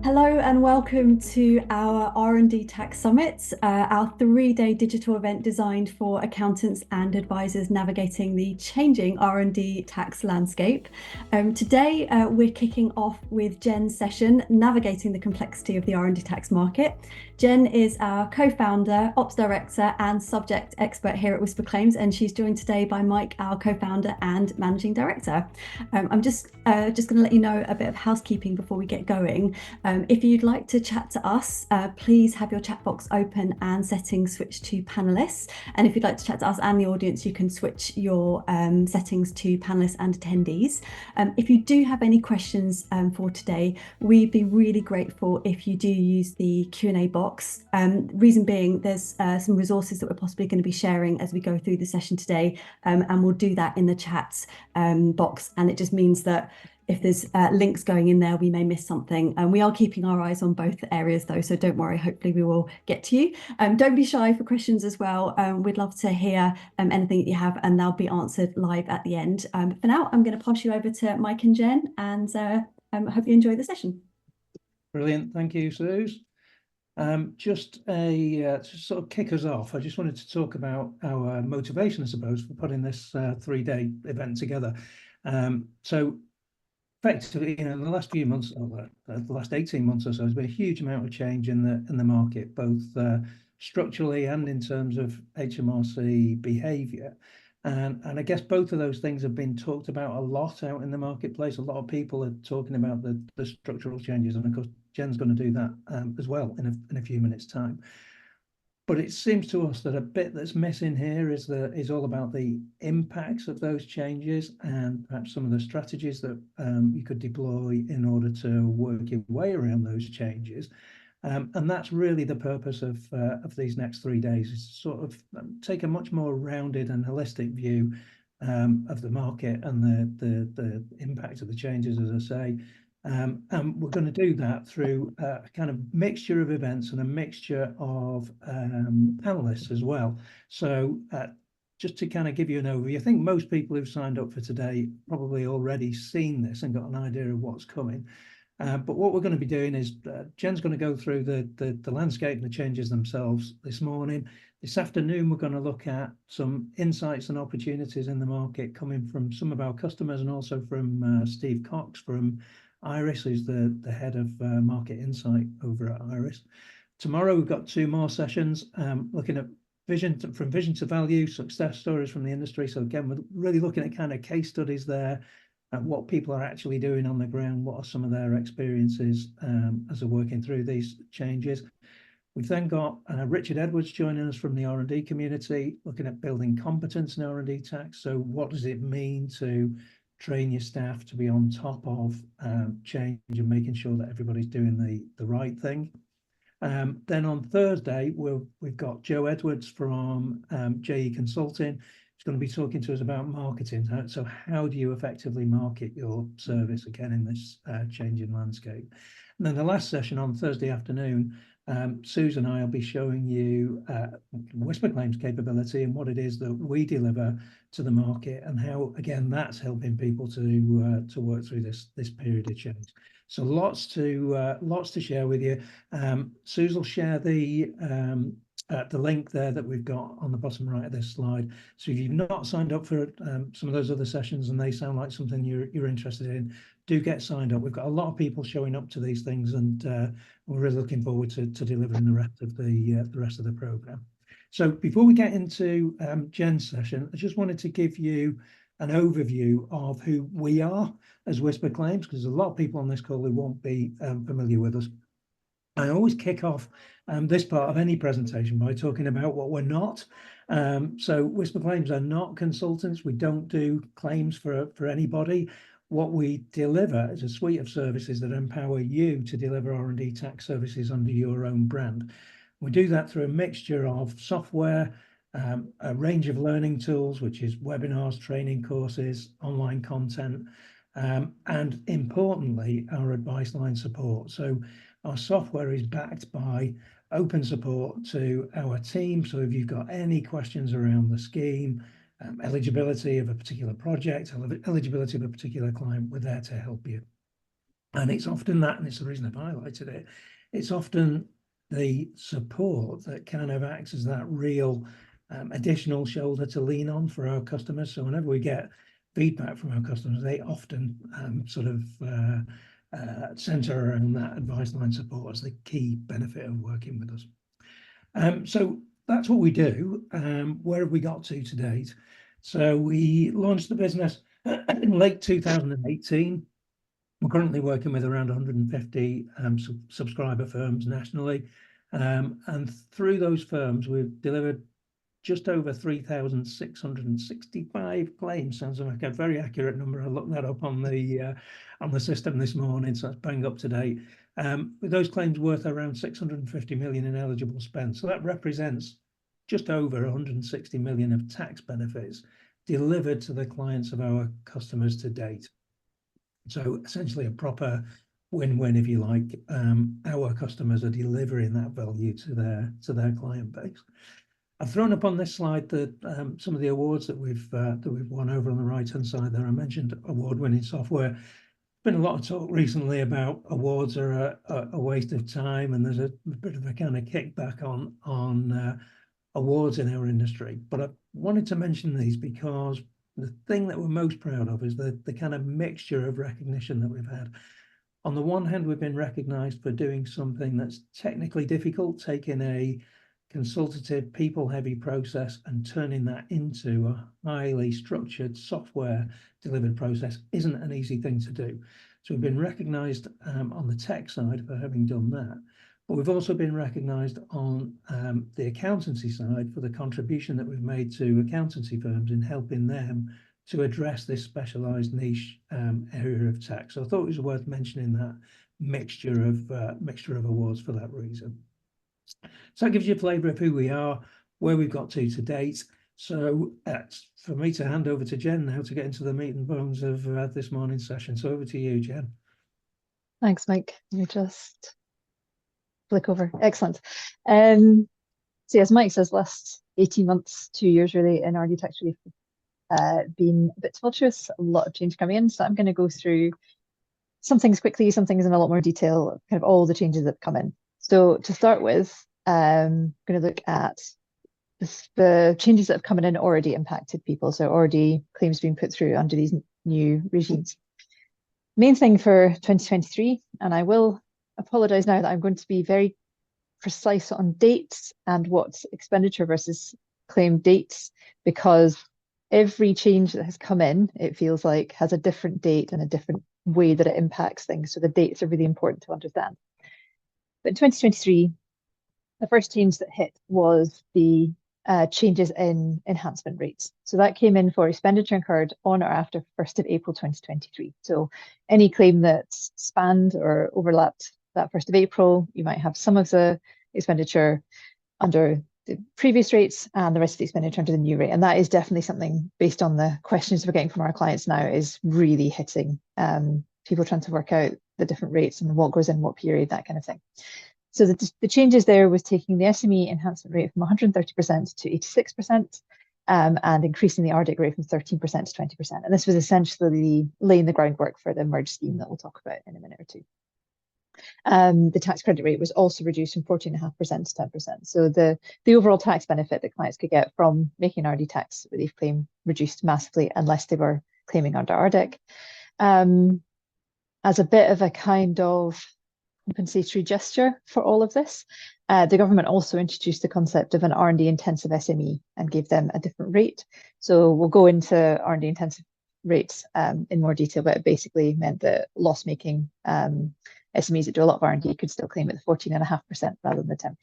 Hello and welcome to our R&D Tax Summit, our three-day digital event designed for accountants and advisors navigating the changing R&D tax landscape. Today, we're kicking off with Jen's session, Navigating the Complexity of the R&D Tax Market. Jen is our co-founder, ops director and subject expert here at WhisperClaims, and she's joined today by Mike, our co-founder and managing director. I'm just going to let you know a bit of housekeeping before we get going. If you'd like to chat to us, please have your chat box open and settings switched to panelists. And if you'd like to chat to us and the audience, you can switch your settings to panelists and attendees. If you do have any questions for today, we'd be really grateful if you do use the Q&A box. Reason being, there's some resources that we're possibly going to be sharing as we go through the session today, and we'll do that in the chat box. And it just means that if there's links going in there, we may miss something. And we are keeping our eyes on both areas though, so don't worry, hopefully we will get to you. Don't be shy for questions as well. We'd love to hear anything that you have, and they'll be answered live at the end. But for now, I'm going to pass you over to Mike and Jen, and I hope you enjoy the session. Brilliant, thank you, Suze. Just to sort of kick us off, I just wanted to talk about our motivation, I suppose, for putting this three-day event together. So effectively, in the last few months, or the last 18 months or so, there's been a huge amount of change in the market, both structurally and in terms of HMRC behaviour. And I guess both of those things have been talked about a lot out in the marketplace. A lot of people are talking about the structural changes, and of course, Jen's going to do that as well in a few minutes' time. But it seems to us that a bit that's missing here is all about the impacts of those changes and perhaps some of the strategies that you could deploy in order to work your way around those changes. And that's really the purpose of these next 3 days, is to sort of take a much more rounded and holistic view of the market and the impact of the changes, as I say. And we're going to do that through a kind of mixture of events and a mixture of panelists as well. So just to kind of give you an overview, I think most people who've signed up for today probably already seen this and got an idea of what's coming. But what we're going to be doing is Jen's going to go through the landscape and the changes themselves this morning. This afternoon, we're going to look at some insights and opportunities in the market coming from some of our customers, and also from Steve Cox from Iris, who's the head of market insight over at Iris. Tomorrow, we've got two more sessions looking at from vision to value, success stories from the industry. So again, we're really looking at kind of case studies there, and what people are actually doing on the ground, what are some of their experiences as they're working through these changes. We've then got Richard Edwards joining us from the R&D community, looking at building competence in R&D tax. So what does it mean to train your staff to be on top of change and making sure that everybody's doing the right thing? Then on Thursday, we've got Joe Edwards from JE Consulting. He's going to be talking to us about marketing. So how do you effectively market your service, again, in this changing landscape? And then the last session on Thursday afternoon, Suze and I will be showing you WhisperClaims capability and what it is that we deliver to the market, and how, again, that's helping people to work through this period of change. So lots to share with you. Suze will share the link there that we've got on the bottom right of this slide. So if you've not signed up for some of those other sessions and they sound like something you're interested in, do get signed up. We've got a lot of people showing up to these things, and we're really looking forward to delivering the rest of the program. So before we get into Jen's session, I just wanted to give you an overview of who we are as WhisperClaims, because there's a lot of people on this call who won't be familiar with us. I always kick off this part of any presentation by talking about what we're not. So WhisperClaims are not consultants. We don't do claims for anybody. What we deliver is a suite of services that empower you to deliver R&D tax services under your own brand. We do that through a mixture of software, a range of learning tools, which is webinars, training courses, online content, and importantly, our advice line support. So our software is backed by open support to our team. So if you've got any questions around the scheme, eligibility of a particular project, eligibility of a particular client, we're there to help you. And it's often that, and it's the reason I've highlighted it, it's often the support that kind of acts as that real additional shoulder to lean on for our customers. So whenever we get feedback from our customers, they often center around that advice line support as the key benefit of working with us. So that's what we do. Where have we got to date? So we launched the business in late 2018. We're currently working with around 150 subscriber firms nationally. And through those firms, we've delivered just over 3,665 claims. Sounds like a very accurate number. I looked that up on the system this morning, so that's bang up to date. With those claims worth around 650 million in eligible spend. So that represents just over 160 million of tax benefits delivered to the clients of our customers to date. So essentially a proper win-win, if you like. Our customers are delivering that value to their client base. I've thrown up on this slide some of the awards that we've won over on the right-hand side there. I mentioned award-winning software. There's been a lot of talk recently about awards are a waste of time, and there's a bit of a kind of kickback on awards in our industry. But I wanted to mention these because the thing that we're most proud of is the kind of mixture of recognition that we've had. On the one hand, we've been recognized for doing something that's technically difficult, taking a consultative, people-heavy process and turning that into a highly structured software delivered process isn't an easy thing to do. So we've been recognized on the tech side for having done that. But we've also been recognised on the accountancy side for the contribution that we've made to accountancy firms in helping them to address this specialised niche area of tax. So I thought it was worth mentioning that mixture of awards for that reason. So that gives you a flavour of who we are, where we've got to date. So it's for me to hand over to Jen now to get into the meat and bones of this morning's session. So over to you, Jen. Thanks, Mike. You just flick over. Excellent. So as Mike says, last 18 months, 2 years really in R&D tax relief, been a bit tumultuous, a lot of change coming in. So I'm going to go through some things quickly, some things in a lot more detail, kind of all the changes that have come in. So to start with, I'm going to look at the changes that have come in and already impacted people. So already claims being put through under these new regimes. Main thing for 2023, and I will apologise now that I'm going to be very precise on dates and what's expenditure versus claim dates, because every change that has come in, it feels like, has a different date and a different way that it impacts things. So the dates are really important to understand. But in 2023, the first change that hit was the changes in enhancement rates. So that came in for expenditure incurred on or after 1st of April 2023. So any claim that's spanned or overlapped that 1st of April, you might have some of the expenditure under the previous rates and the rest of the expenditure under the new rate. And that is definitely something, based on the questions we're getting from our clients now, is really hitting people trying to work out the different rates and what goes in what period, that kind of thing. So the changes there was taking the SME enhancement rate from 130% to 86%, and increasing the RDIC rate from 13% to 20%. And this was essentially laying the groundwork for the merge scheme that we'll talk about in a minute or two. The tax credit rate was also reduced from 14.5% to 10%. So the overall tax benefit that clients could get from making an RD tax relief claim reduced massively unless they were claiming under RDIC. As a bit of a kind of compensatory gesture for all of this, the government also introduced the concept of an R&D intensive SME and gave them a different rate. So we'll go into R&D intensive rates in more detail, but it basically meant that loss-making SMEs that do a lot of R&D could still claim at the 14.5% rather than the 10%.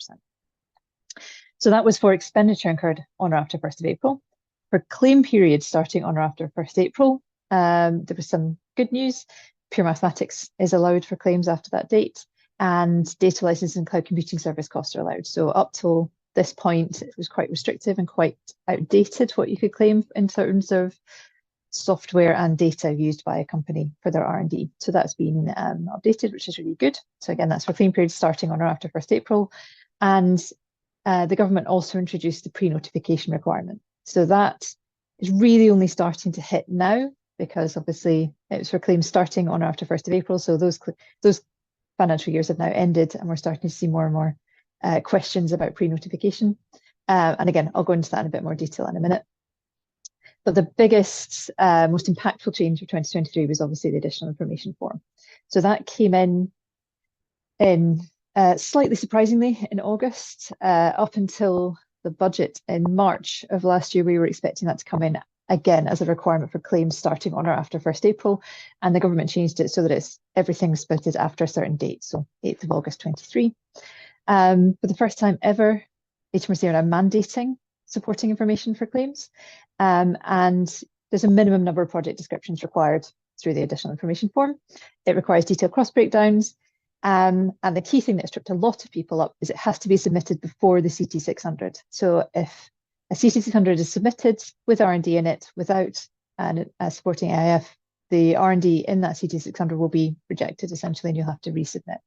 So that was for expenditure incurred on or after 1st of April. For claim periods starting on or after 1st April, there was some good news. Pure mathematics is allowed for claims after that date, and data license and cloud computing service costs are allowed. So up till this point, it was quite restrictive and quite outdated what you could claim in terms of software and data used by a company for their R&D. So that's been updated, which is really good. So again, that's for claim periods starting on or after 1st April. And the government also introduced the pre-notification requirement. So that is really only starting to hit now. because obviously it was for claims starting on or after 1st of April. So those financial years have now ended, and we're starting to see more and more questions about pre-notification. And again, I'll go into that in a bit more detail in a minute. But the biggest, most impactful change of 2023 was obviously the additional information form. So that came in slightly surprisingly in August. Up until the budget in March of last year, we were expecting that to come in again as a requirement for claims starting on or after 1st April, and the government changed it so that everything's spotted after a certain date, so 8th of August 23. For the first time ever, HMRC are now mandating supporting information for claims, and there's a minimum number of project descriptions required through the additional information form. It requires detailed cross breakdowns, and the key thing that tripped a lot of people up is it has to be submitted before the CT600. So if a CT600 is submitted with R&D in it without a supporting AIF, the R&D in that CT600 will be rejected essentially, and you'll have to resubmit.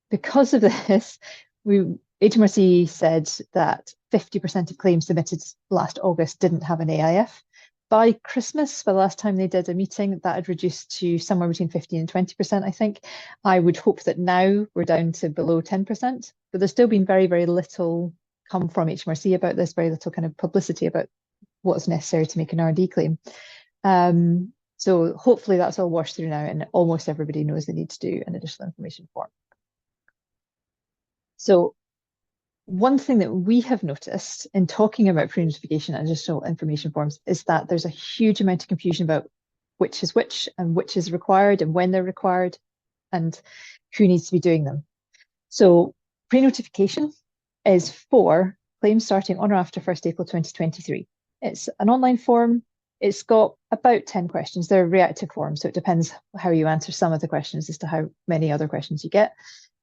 Because of this, HMRC said that 50% of claims submitted last August didn't have an AIF. By Christmas, for the last time they did a meeting, that had reduced to somewhere between 15 and 20%, I think. I would hope that now we're down to below 10%, but there's still been very, very little come from HMRC about this, very little kind of publicity about what's necessary to make an R&D claim. So hopefully that's all washed through now, and almost everybody knows they need to do an additional information form. So one thing that we have noticed in talking about pre-notification and additional information forms is that there's a huge amount of confusion about which is which and which is required and when they're required and who needs to be doing them. So pre-notification is for claims starting on or after 1st April 2023. It's an online form. It's got about 10 questions. They're reactive forms, so it depends how you answer some of the questions as to how many other questions you get.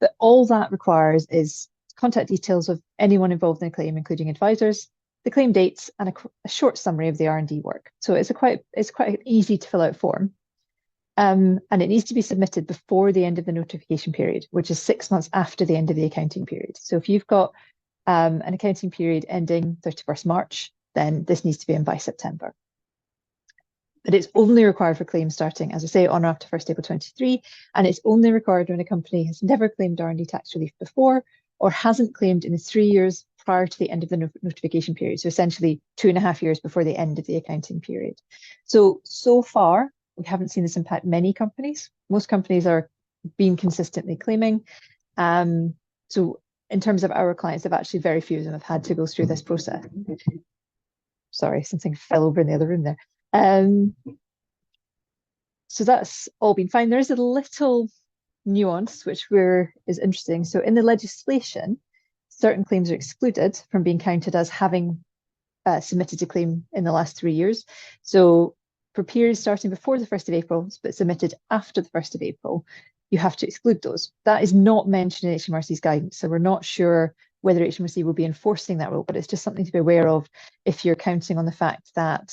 But all that requires is contact details of anyone involved in a claim, including advisors, the claim dates, and a short summary of the R&D work. So it's quite an easy to fill out form. And it needs to be submitted before the end of the notification period, which is 6 months after the end of the accounting period. So if you've got an accounting period ending 31st March, then this needs to be in by September. But it's only required for claims starting, as I say, on or after 1st April 23, and it's only required when a company has never claimed R&D tax relief before or hasn't claimed in the 3 years prior to the end of the notification period. So essentially 2.5 years before the end of the accounting period. So far, we haven't seen this impact many companies. Most companies are being consistently claiming. So in terms of our clients, actually very few of them have had to go through this process. Sorry, something fell over in the other room there. So that's all been fine. There is a little nuance which is interesting. So in the legislation, certain claims are excluded from being counted as having submitted a claim in the last 3 years. So for periods starting before the 1st of April but submitted after the 1st of April, you have to exclude those. That is not mentioned in HMRC's guidance, so we're not sure whether HMRC will be enforcing that rule, but it's just something to be aware of if you're counting on the fact that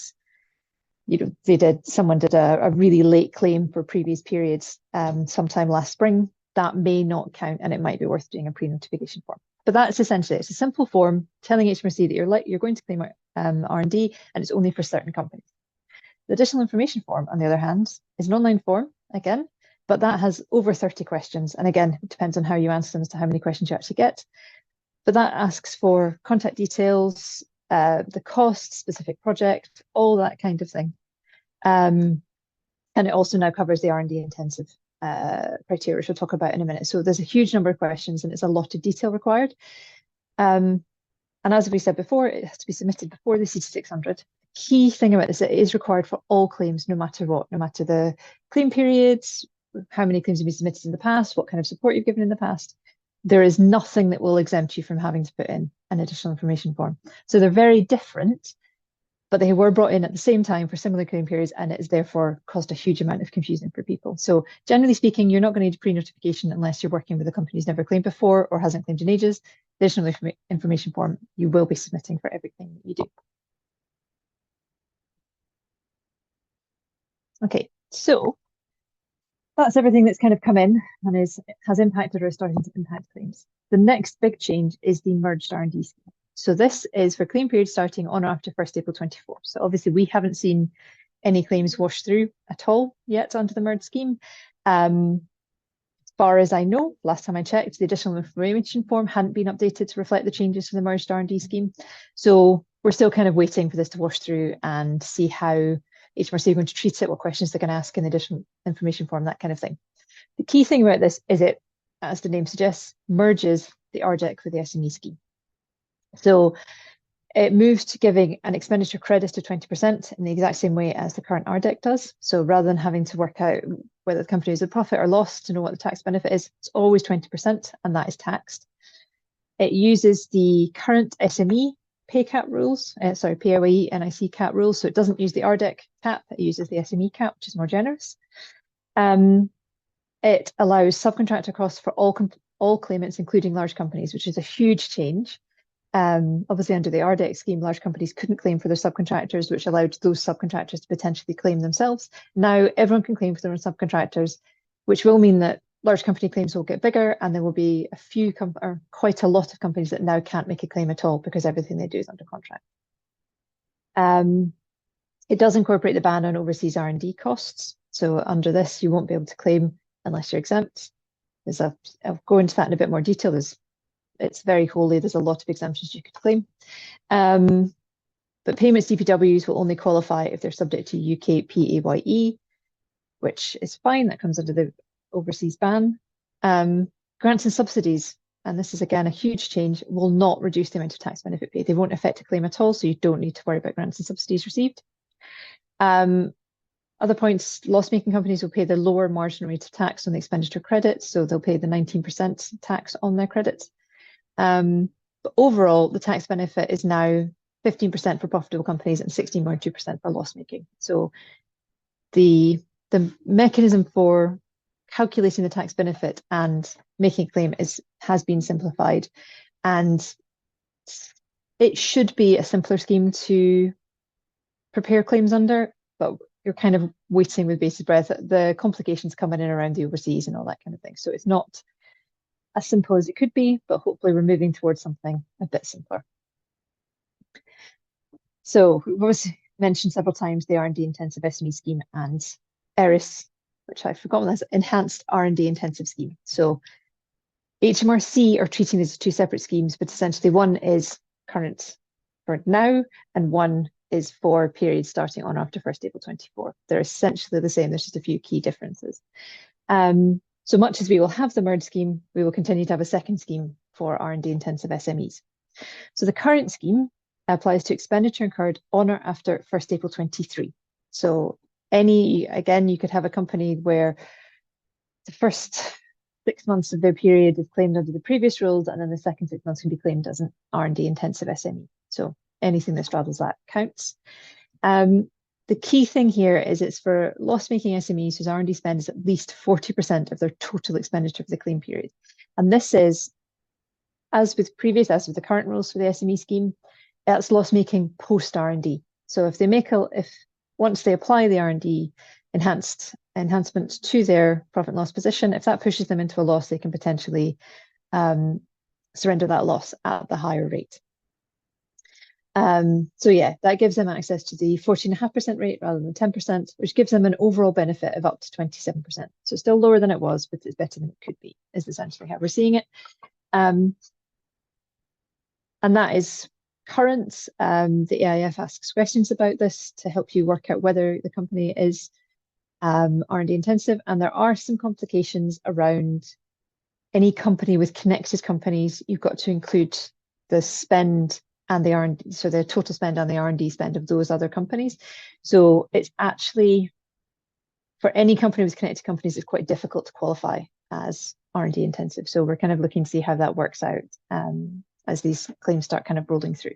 someone did a really late claim for previous periods sometime last spring. That may not count, and it might be worth doing a pre-notification form. But that's essentially it. It's a simple form telling HMRC that you're going to claim R&D, and it's only for certain companies. The additional information form, on the other hand, is an online form again, but that has over 30 questions, and again, it depends on how you answer them as to how many questions you actually get. But that asks for contact details, the cost, specific project, all that kind of thing. And it also now covers the R&D intensive criteria, which we'll talk about in a minute. So there's a huge number of questions and it's a lot of detail required. And as we said before, it has to be submitted before the CT600. The key thing about this, it is required for all claims, no matter what, no matter the claim periods, how many claims have been submitted in the past, what kind of support you've given in the past. There is nothing that will exempt you from having to put in an additional information form. So they're very different, but they were brought in at the same time for similar claim periods, and it has therefore caused a huge amount of confusion for people. So generally speaking, you're not going to need pre-notification unless you're working with a company who's never claimed before or hasn't claimed in ages. The additional information form you will be submitting for everything that you do. Okay, so that's everything that's kind of come in and has impacted or starting to impact claims. The next big change is the merged R&D scheme. So this is for claim period starting on or after 1st April 24. So obviously we haven't seen any claims wash through at all yet under the merged scheme. As far as I know, last time I checked, the additional information form hadn't been updated to reflect the changes to the merged R&D scheme. So we're still kind of waiting for this to wash through and see how HMRC are going to treat it, what questions they're going to ask in the additional information form, that kind of thing. The key thing about this is it, as the name suggests, merges the RDEC with the SME scheme. So it moves to giving an expenditure credit of 20% in the exact same way as the current RDEC does. So rather than having to work out whether the company is a profit or loss to know what the tax benefit is, it's always 20%, and that is taxed. It uses the current SME pay cap rules, PAYE NIC cap rules. So it doesn't use the RDEC cap, it uses the SME cap, which is more generous. It allows subcontractor costs for all claimants, including large companies, which is a huge change. Obviously, under the RDEC scheme, large companies couldn't claim for their subcontractors, which allowed those subcontractors to potentially claim themselves. Now, everyone can claim for their own subcontractors, which will mean that large company claims will get bigger, and there will be a few or quite a lot of companies that now can't make a claim at all because everything they do is under contract. It does incorporate the ban on overseas R&D costs. So under this, you won't be able to claim unless you're exempt. I'll go into that in a bit more detail. It's very holy. There's a lot of exemptions you could claim. But payments DPWs will only qualify if they're subject to UK PAYE, which is fine. That comes under the overseas ban. Grants and subsidies, and this is again a huge change, will not reduce the amount of tax benefit paid. They won't affect a claim at all, so you don't need to worry about grants and subsidies received. Other points, loss-making companies will pay the lower marginal rate of tax on the expenditure credit, so they'll pay the 19% tax on their credits. But overall, the tax benefit is now 15% for profitable companies and 16.2% for loss-making. So the mechanism for calculating the tax benefit and making a claim has been simplified, and it should be a simpler scheme to prepare claims under, but you're kind of waiting with bated breath. The complications come in and around the overseas and all that kind of thing. So it's not as simple as it could be, but hopefully we're moving towards something a bit simpler. So we've obviously mentioned several times the R&D intensive SME scheme and ERIS, which I've forgotten, as enhanced R&D intensive scheme. So HMRC are treating these as two separate schemes, but essentially one is current for now and one is for periods starting on after 1st April 24. They're essentially the same. There's just a few key differences. So much as we will have the merged scheme, we will continue to have a second scheme for R&D intensive SMEs. So the current scheme applies to expenditure incurred on or after 1st April 23. So again, you could have a company where the first 6 months of their period is claimed under the previous rules, and then the second 6 months can be claimed as an R&D intensive SME. So anything that straddles that counts. The key thing here is it's for loss-making SMEs whose R&D spend is at least 40% of their total expenditure for the claim period. And this is, as with the current rules for the SME scheme, that's loss-making post R&D. So if once they apply the R&D enhancement to their profit and loss position, if that pushes them into a loss, they can potentially surrender that loss at the higher rate. So yeah, that gives them access to the 14.5% rate rather than 10%, which gives them an overall benefit of up to 27%. So it's still lower than it was, but it's better than it could be, is essentially how we're seeing it. And that is current. The AIF asks questions about this to help you work out whether the company is R&D intensive, and there are some complications around any company with connected companies. You've got to include the spend and the R&D, so the total spend and the R&D spend of those other companies. So it's actually, for any company with connected companies, it's quite difficult to qualify as R&D intensive. So we're kind of looking to see how that works out as these claims start kind of rolling through.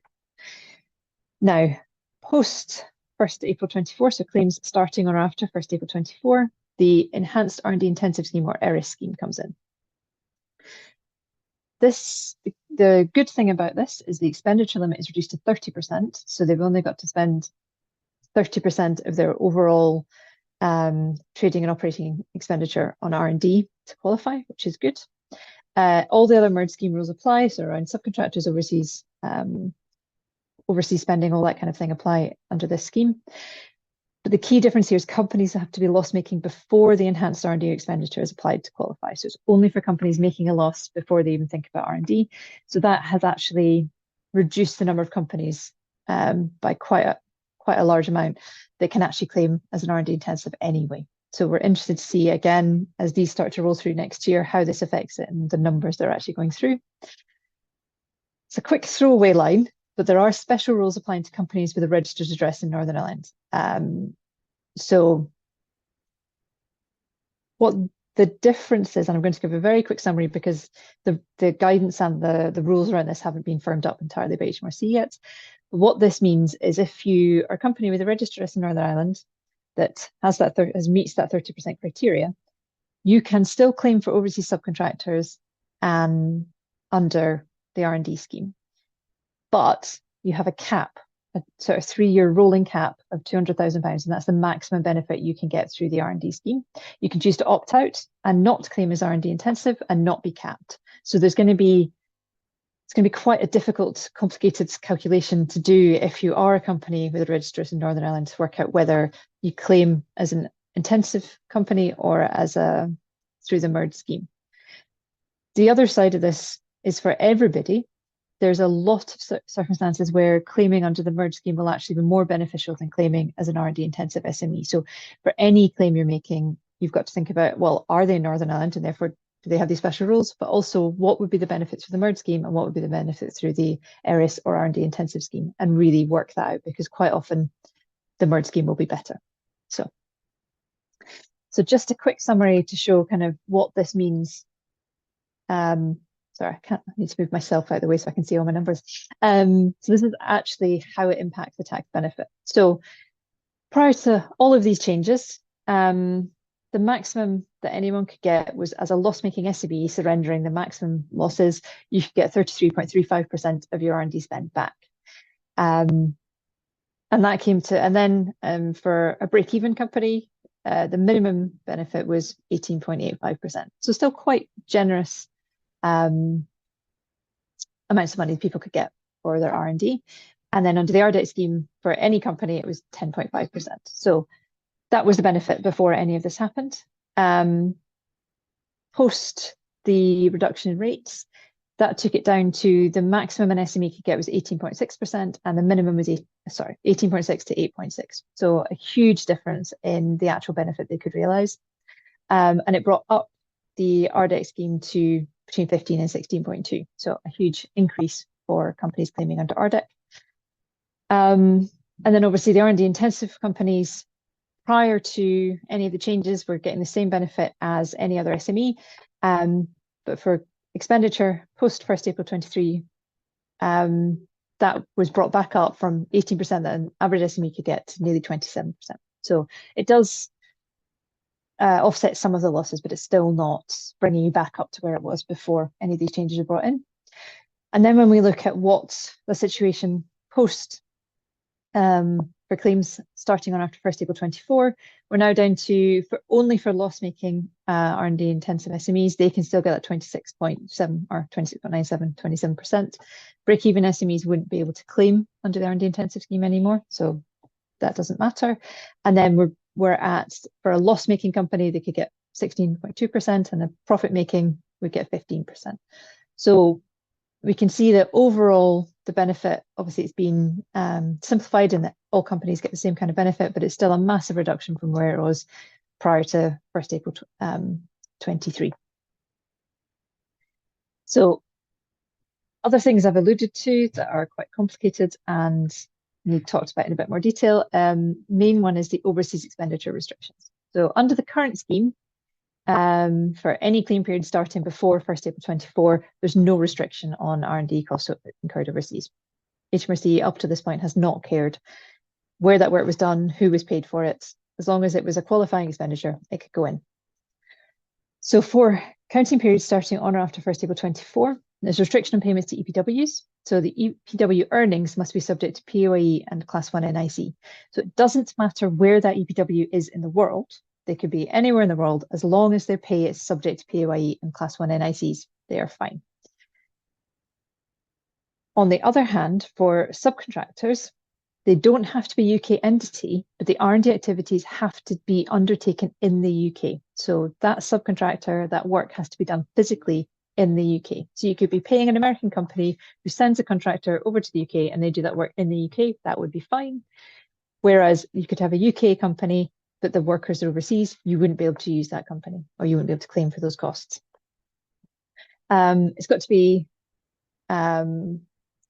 Now, post 1st April 24, so claims starting or after 1st April 24, the enhanced R&D intensive scheme or ERIS scheme comes in. The good thing about this is the expenditure limit is reduced to 30%. So they've only got to spend 30% of their overall trading and operating expenditure on R&D to qualify, which is good. All the other merged scheme rules apply, so around subcontractors, overseas overseas spending, all that kind of thing apply under this scheme. But the key difference here is companies have to be loss-making before the enhanced R&D expenditure is applied to qualify. So it's only for companies making a loss before they even think about R&D. So that has actually reduced the number of companies by quite a large amount that can actually claim as an R&D intensive anyway. So we're interested to see, again, as these start to roll through next year, how this affects it and the numbers that are actually going through. It's a quick throwaway line, but there are special rules applying to companies with a registered address in Northern Ireland. So what the difference is, and I'm going to give a very quick summary because the guidance and the rules around this haven't been firmed up entirely by HMRC yet. But what this means is if you are a company with a registered address in Northern Ireland that meets that 30% criteria, you can still claim for overseas subcontractors under the R&D scheme. But you have a cap, a sort of 3-year rolling cap of £200,000, and that's the maximum benefit you can get through the R&D scheme. You can choose to opt out and not claim as R&D intensive and not be capped. So it's going to be quite a difficult, complicated calculation to do if you are a company with a register in Northern Ireland to work out whether you claim as an intensive company or as through the merged scheme. The other side of this is for everybody. There's a lot of circumstances where claiming under the merged scheme will actually be more beneficial than claiming as an R&D intensive SME. So for any claim you're making, you've got to think about, well, are they in Northern Ireland and therefore do they have these special rules? But also what would be the benefits for the merged scheme and what would be the benefits through the ERIS or R&D intensive scheme, and really work that out, because quite often the merged scheme will be better. So just a quick summary to show kind of what this means. Sorry, I need to move myself out of the way so I can see all my numbers. So this is actually how it impacts the tax benefit. So prior to all of these changes, the maximum that anyone could get was, as a loss-making SME surrendering the maximum losses, you could get 33.35% of your R&D spend back. And that came to, and then for a break-even company, the minimum benefit was 18.85%. So still quite generous amounts of money people could get for their R&D. And then under the RDEC scheme, for any company, it was 10.5%. So that was the benefit before any of this happened. Post the reduction in rates, that took it down to the maximum an SME could get was 18.6%, and the minimum was 18.6 to 8.6. So a huge difference in the actual benefit they could realise. And it brought up the RDEC scheme to between 15 and 16.2. So a huge increase for companies claiming under RDEC. And then obviously the R&D intensive companies, prior to any of the changes, were getting the same benefit as any other SME. But for expenditure post 1st April 23, that was brought back up from 18% that an average SME could get to nearly 27%. So it does offset some of the losses, but it's still not bringing you back up to where it was before any of these changes are brought in. And then when we look at what the situation post for claims starting on after 1st April 24, we're now down to, only for loss-making R&D intensive SMEs, they can still get that 26.7 or 26.97, 27%. Break-even SMEs wouldn't be able to claim under the R&D intensive scheme anymore, so that doesn't matter. And then we're at, for a loss-making company, they could get 16.2%, and a profit-making would get 15%. So we can see that overall, the benefit, obviously it's been simplified in that all companies get the same kind of benefit, but it's still a massive reduction from where it was prior to 1st April 23. So other things I've alluded to that are quite complicated and need talked about in a bit more detail. Main one is the overseas expenditure restrictions. So under the current scheme, for any claim period starting before 1st April 24, there's no restriction on R&D costs incurred overseas. HMRC up to this point has not cared where that work was done, who was paid for it. As long as it was a qualifying expenditure, it could go in. So for counting periods starting on or after 1st April 24, there's restriction on payments to EPWs. So the EPW earnings must be subject to PAYE and Class 1 NIC. So it doesn't matter where that EPW is in the world. They could be anywhere in the world, as long as their pay is subject to PAYE and Class 1 NICs, they are fine. On the other hand, for subcontractors, they don't have to be UK entity, but the R&D activities have to be undertaken in the UK. So that subcontractor, that work has to be done physically in the UK. So you could be paying an American company who sends a contractor over to the UK and they do that work in the UK. That would be fine. Whereas you could have a UK company, but the workers are overseas, you wouldn't be able to use that company, or you wouldn't be able to claim for those costs. It's got to be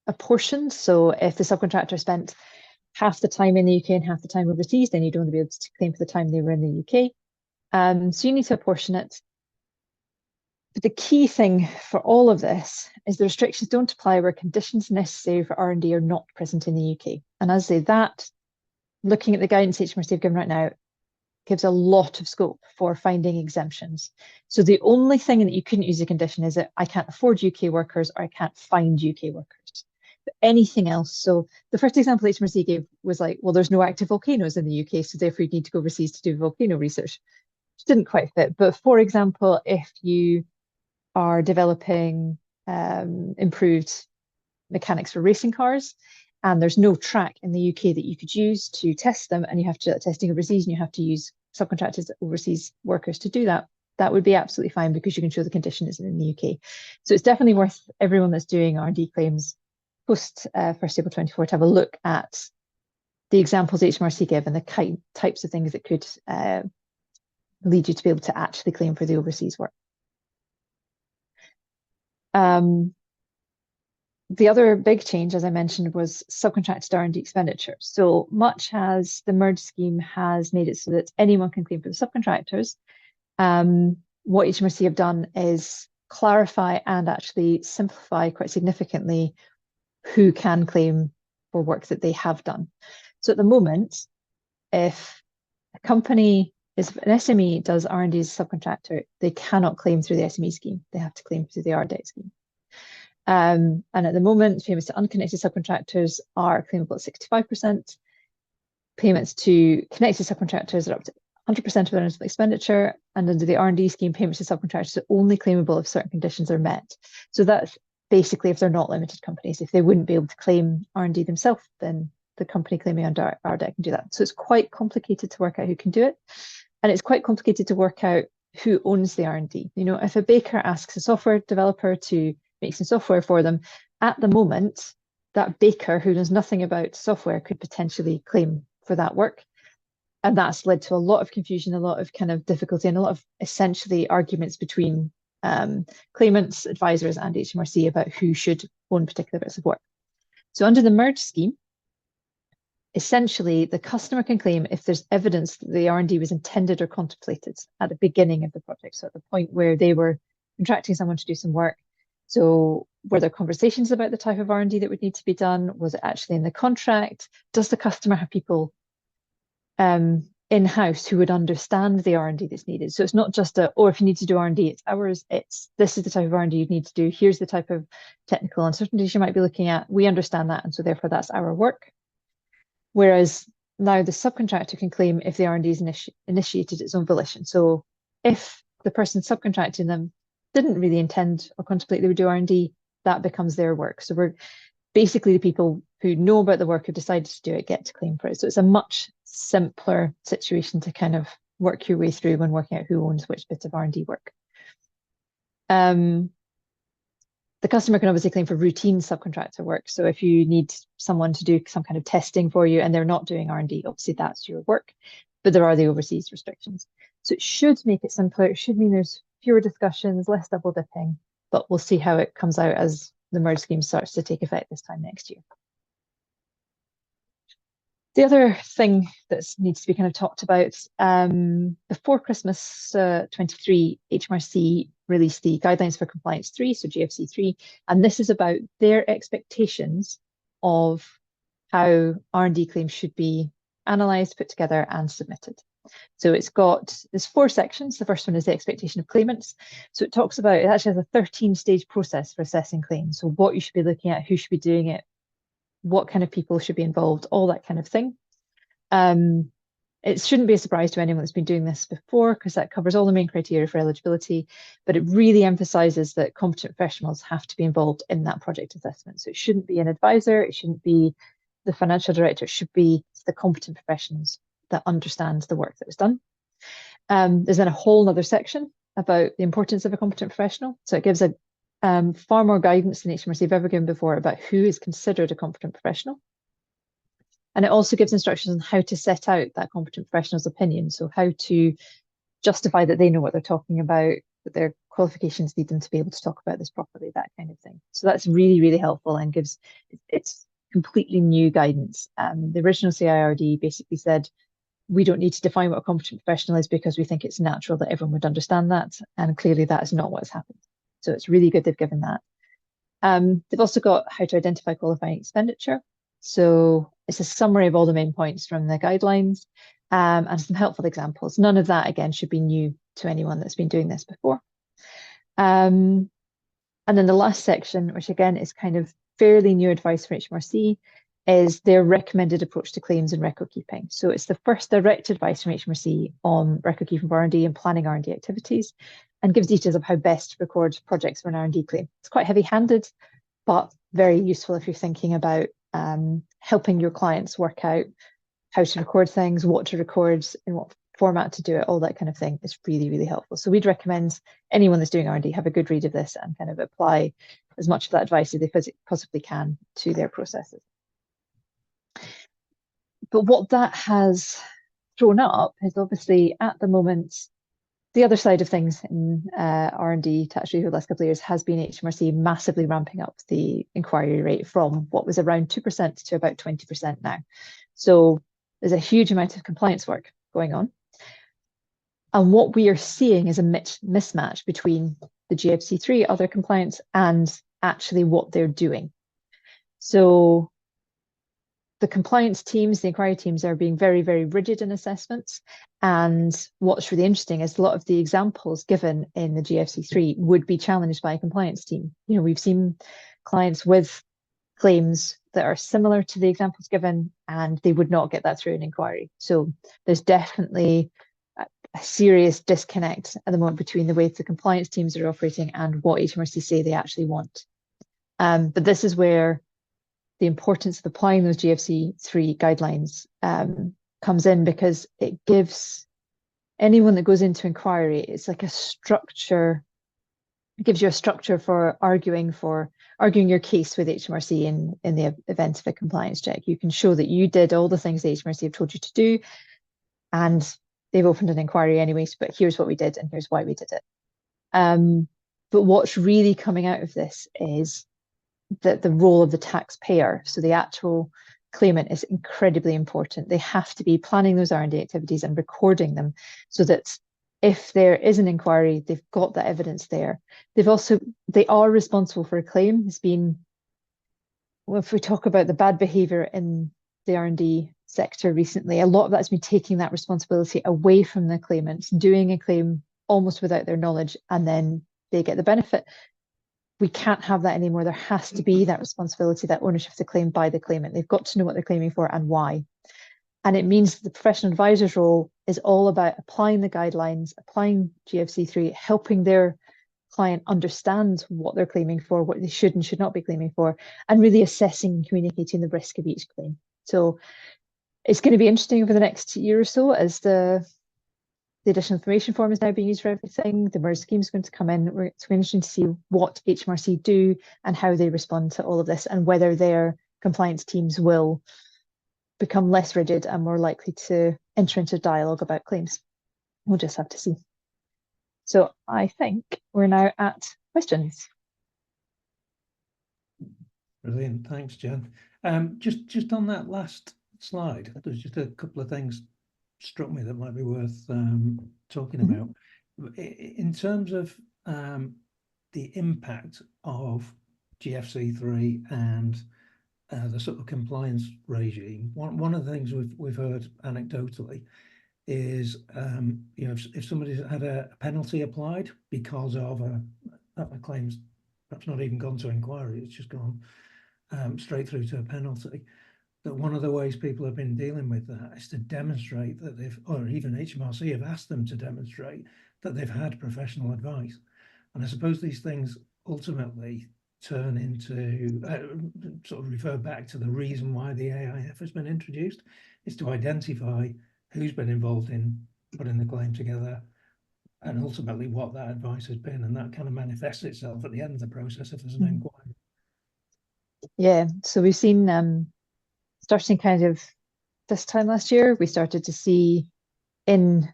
apportioned. So if the subcontractor spent half the time in the UK and half the time overseas, then you'd only be able to claim for the time they were in the UK. So you need to apportion it. But the key thing for all of this is the restrictions don't apply where conditions necessary for R&D are not present in the UK. And as I say, that, looking at the guidance HMRC have given right now, gives a lot of scope for finding exemptions. So the only thing that you couldn't use a condition is that I can't afford UK workers or I can't find UK workers. But anything else, so the first example HMRC gave was like, well, there's no active volcanoes in the UK, so therefore you need to go overseas to do volcano research, which didn't quite fit. But for example, if you are developing improved mechanics for racing cars, and there's no track in the UK that you could use to test them, and you have to do that testing overseas, and you have to use subcontractors, overseas workers to do that, that would be absolutely fine because you can show the condition isn't in the UK. So it's definitely worth everyone that's doing R&D claims post 1st April 24 to have a look at the examples HMRC give and the types of things that could lead you to be able to actually claim for the overseas work. The other big change, as I mentioned, was subcontracted R&D expenditure. So much as the merge scheme has made it so that anyone can claim for the subcontractors, what HMRC have done is clarify and actually simplify quite significantly who can claim for work that they have done. So at the moment, if a company if an SME does R&D as a subcontractor, they cannot claim through the SME scheme. They have to claim through the RDEC scheme. And at the moment, payments to unconnected subcontractors are claimable at 65%. Payments to connected subcontractors are up to 100% of their initial expenditure. And under the R&D scheme, payments to subcontractors are only claimable if certain conditions are met. So that's basically if they're not limited companies. If they wouldn't be able to claim R&D themselves, then the company claiming under RDEC can do that. So it's quite complicated to work out who can do it. And it's quite complicated to work out who owns the R&D. You know, if a baker asks a software developer to make some software for them, at the moment, that baker who knows nothing about software could potentially claim for that work. And that's led to a lot of confusion, a lot of kind of difficulty, and a lot of essentially arguments between claimants, advisors, and HMRC about who should own particular bits of work. So under the merge scheme, essentially the customer can claim if there's evidence that the R&D was intended or contemplated at the beginning of the project. So at the point where they were contracting someone to do some work. So were there conversations about the type of R&D that would need to be done? Was it actually in the contract? Does the customer have people in-house who would understand the R&D that's needed? So it's not just or if you need to do R&D, it's ours. It's this is the type of R&D you need to do. Here's the type of technical uncertainties you might be looking at. We understand that, and so therefore that's our work. Whereas now the subcontractor can claim if the R&D is initiated its own volition. So if the person subcontracting them didn't really intend or contemplate they would do R&D, that becomes their work. So we're basically the people who know about the work, who decided to do it, get to claim for it. So it's a much simpler situation to kind of work your way through when working out who owns which bit of R&D work. The customer can obviously claim for routine subcontractor work. So if you need someone to do some kind of testing for you and they're not doing R&D, obviously that's your work, but there are the overseas restrictions. So it should make it simpler. It should mean there's fewer discussions, less double dipping, but we'll see how it comes out as the merge scheme starts to take effect this time next year. The other thing that needs to be kind of talked about, before Christmas 23, HMRC released the Guidelines for Compliance 3, so GFC 3, and this is about their expectations of how R&D claims should be analysed, put together and submitted. So there's 4 sections. The first one is the expectation of claimants. So it talks about, it actually has a 13-stage process for assessing claims. So what you should be looking at, who should be doing it, what kind of people should be involved, all that kind of thing. It shouldn't be a surprise to anyone that's been doing this before, because that covers all the main criteria for eligibility, but it really emphasises that competent professionals have to be involved in that project assessment. So it shouldn't be an advisor, it shouldn't be the financial director, it should be the competent professionals that understand the work that was done. There's then a whole other section about the importance of a competent professional. So it gives a far more guidance than HMRC have ever given before about who is considered a competent professional. And it also gives instructions on how to set out that competent professional's opinion. So how to justify that they know what they're talking about, that their qualifications need them to be able to talk about this properly, that kind of thing. So that's really, really helpful and gives, it's completely new guidance. The original CIRD basically said, we don't need to define what a competent professional is because we think it's natural that everyone would understand that. And clearly that is not what's happened. So it's really good they've given that. They've also got how to identify qualifying expenditure. So it's a summary of all the main points from the guidelines and some helpful examples. None of that, again, should be new to anyone that's been doing this before. And then the last section, which again is kind of fairly new advice for HMRC, is their recommended approach to claims and record keeping. So it's the first direct advice from HMRC on record keeping for R&D and planning R&D activities, and gives details of how best to record projects for an R&D claim. It's quite heavy-handed, but very useful if you're thinking about helping your clients work out how to record things, what to record, in what format to do it, all that kind of thing. It's really, really helpful. So we'd recommend anyone that's doing R&D have a good read of this and kind of apply as much of that advice as they possibly can to their processes. But what that has thrown up is obviously at the moment, the other side of things in R&D tax review the last couple of years has been HMRC massively ramping up the inquiry rate from what was around 2% to about 20% now. So there's a huge amount of compliance work going on. And what we are seeing is a mismatch between the GFC3, other compliance, and actually what they're doing. So the compliance teams, the inquiry teams are being very, very rigid in assessments. And what's really interesting is a lot of the examples given in the GFC3 would be challenged by a compliance team. You know, we've seen clients with claims that are similar to the examples given, and they would not get that through an inquiry. So there's definitely a serious disconnect at the moment between the way the compliance teams are operating and what HMRC say they actually want. But this is where the importance of applying those GFC3 guidelines comes in, because it gives anyone that goes into inquiry, it's like a structure. It gives you a structure for arguing your case with HMRC in the event of a compliance check. You can show that you did all the things the HMRC have told you to do, and they've opened an inquiry anyways, but here's what we did and here's why we did it. But what's really coming out of this is that the role of the taxpayer, so the actual claimant, is incredibly important. They have to be planning those R&D activities and recording them so that if there is an inquiry, they've got that evidence there. They are responsible for a claim. It's been, well, if we talk about the bad behavior in the R&D sector recently, a lot of that's been taking that responsibility away from the claimants, doing a claim almost without their knowledge, and then they get the benefit. We can't have that anymore. There has to be that responsibility, that ownership of the claim by the claimant. They've got to know what they're claiming for and why. And it means the professional advisor's role is all about applying the guidelines, applying GFC3, helping their client understand what they're claiming for, what they should and should not be claiming for, and really assessing and communicating the risk of each claim. So it's going to be interesting over the next year or so as the additional information form is now being used for everything. The merge scheme is going to come in. It's going to be interesting to see what HMRC do and how they respond to all of this, and whether their compliance teams will become less rigid and more likely to enter into dialogue about claims. We'll just have to see. So I think we're now at questions. Brilliant, thanks, Jen. Just on that last slide, there's just a couple of things struck me that might be worth talking about. In terms of the impact of GFC3 and the sort of compliance regime, one of the things we've heard anecdotally is you know, if somebody's had a penalty applied because of a claim's perhaps not even gone to inquiry, it's just gone straight through to a penalty. that one of the ways people have been dealing with that is to demonstrate that they've, or even HMRC have asked them to demonstrate that they've had professional advice. And I suppose these things ultimately turn into, sort of refer back to the reason why the AIF has been introduced, is to identify who's been involved in putting the claim together and ultimately what that advice has been. And that kind of manifests itself at the end of the process if there's an inquiry. Yeah, so we've seen starting kind of this time last year, we started to see in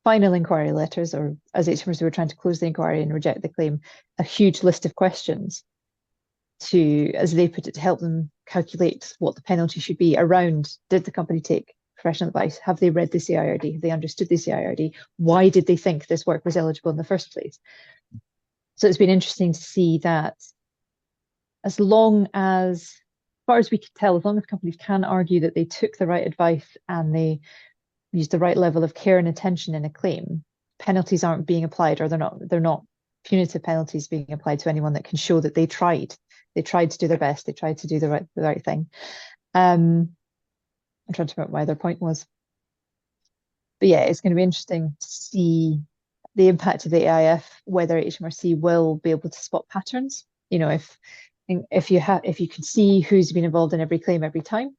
final inquiry letters, or as HMRC were trying to close the inquiry and reject the claim, a huge list of questions to, as they put it, to help them calculate what the penalty should be around, did the company take professional advice? Have they read the CIRD? Have they understood the CIRD? Why did they think this work was eligible in the first place? So it's been interesting to see that as far as we could tell, as long as companies can argue that they took the right advice and they used the right level of care and attention in a claim, penalties aren't being applied, or they're not punitive penalties being applied to anyone that can show that they tried to do their best, they tried to do the right thing. I'm trying to remember what my other point was, but yeah, it's going to be interesting to see the impact of the AIF, whether HMRC will be able to spot patterns. You know, if you can see who's been involved in every claim every time.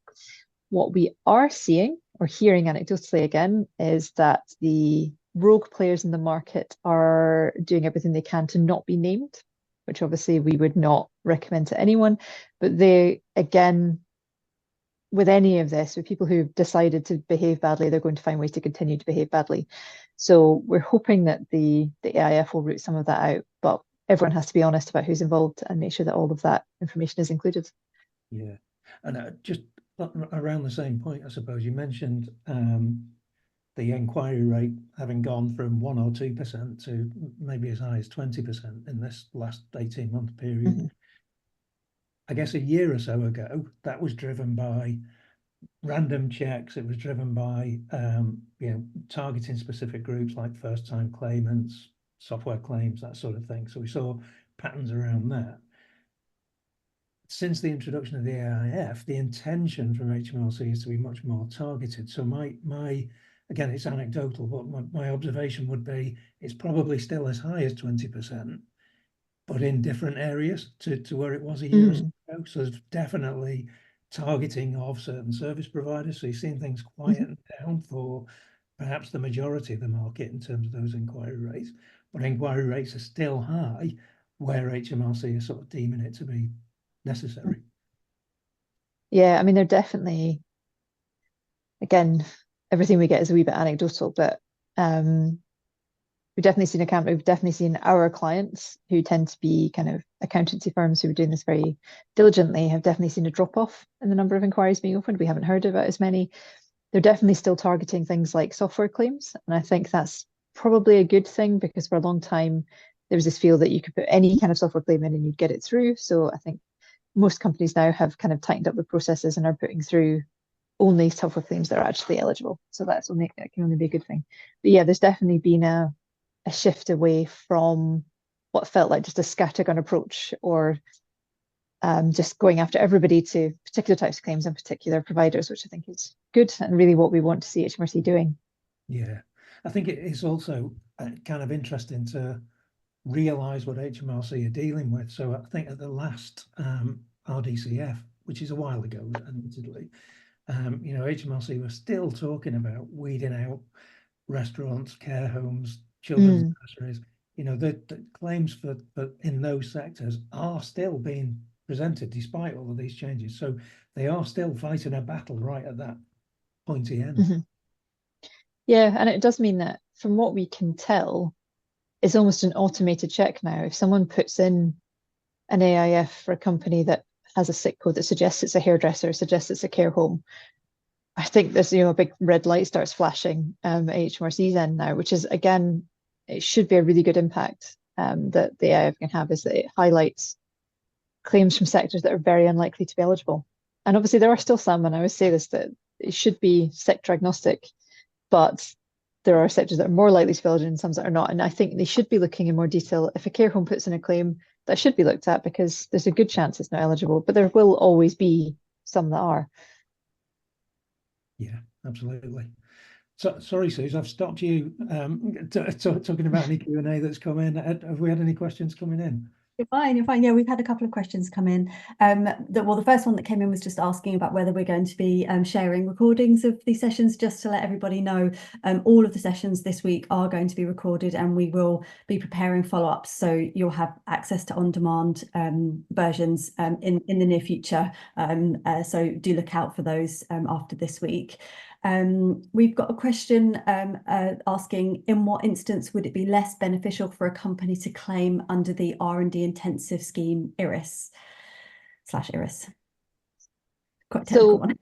What we are seeing or hearing anecdotally again is that the rogue players in the market are doing everything they can to not be named, which obviously we would not recommend to anyone. But they, again, with any of this, with people who've decided to behave badly, they're going to find ways to continue to behave badly. So we're hoping that the AIF will root some of that out, but everyone has to be honest about who's involved and make sure that all of that information is included. Yeah, and just around the same point, I suppose you mentioned the inquiry rate having gone from 1 or 2% to maybe as high as 20% in this last 18-month period. Mm-hmm. I guess a year or so ago, that was driven by random checks. It was driven by targeting specific groups like first-time claimants, software claims, that sort of thing. So we saw patterns around that. Since the introduction of the AIF, the intention from HMRC is to be much more targeted. So my again, it's anecdotal, but my observation would be it's probably still as high as 20%, but in different areas to where it was a year or so ago. So there's definitely targeting of certain service providers. So you're seeing things quieten down for perhaps the majority of the market in terms of those inquiry rates, but inquiry rates are still high where HMRC is sort of deeming it to be necessary. Yeah, I mean, they're definitely, again, everything we get is a wee bit anecdotal, but we've definitely seen our clients who tend to be kind of accountancy firms who are doing this very diligently have definitely seen a drop off in the number of inquiries being opened. We haven't heard about as many. They're definitely still targeting things like software claims. And I think that's probably a good thing, because for a long time, there was this feel that you could put any kind of software claim in and you'd get it through. So I think most companies now have kind of tightened up the processes and are putting through only software claims that are actually eligible. So that can only be a good thing. But yeah, there's definitely been a shift away from what felt like just a scattergun approach, or just going after everybody to particular types of claims and particular providers, which I think is good and really what we want to see HMRC doing. Yeah, I think it is also kind of interesting to realise what HMRC are dealing with. So I think at the last RDCF, which is a while ago, admittedly, HMRC were still talking about weeding out restaurants, care homes, children's nurseries. The claims for in those sectors are still being presented despite all of these changes. So they are still fighting a battle right at that pointy end. Mm-hmm. Yeah, and it does mean that from what we can tell, it's almost an automated check now. If someone puts in an AIF for a company that has a SIC code that suggests it's a hairdresser, suggests it's a care home, I think there's a big red light starts flashing at HMRC's end now, which is, again, it should be a really good impact that the AIF can have, is that it highlights claims from sectors that are very unlikely to be eligible. And obviously there are still some, and I always say this, that it should be sector agnostic, but there are sectors that are more likely to be eligible and some that are not. And I think they should be looking in more detail. If a care home puts in a claim, that should be looked at, because there's a good chance it's not eligible, but there will always be some that are. Yeah, absolutely. So, sorry, Suze, I've stopped you talking about any Q&A that's come in. Have we had any questions coming in? You're fine, you're fine. Yeah, we've had a couple of questions come in. The first one that came in was just asking about whether we're going to be sharing recordings of these sessions. Just to let everybody know, all of the sessions this week are going to be recorded, and we will be preparing follow-ups. So you'll have access to on-demand versions in the near future. So do look out for those after this week. We've got a question asking, in what instance would it be less beneficial for a company to claim under the R&D intensive scheme IRIS/IRIS? Quite a technical one.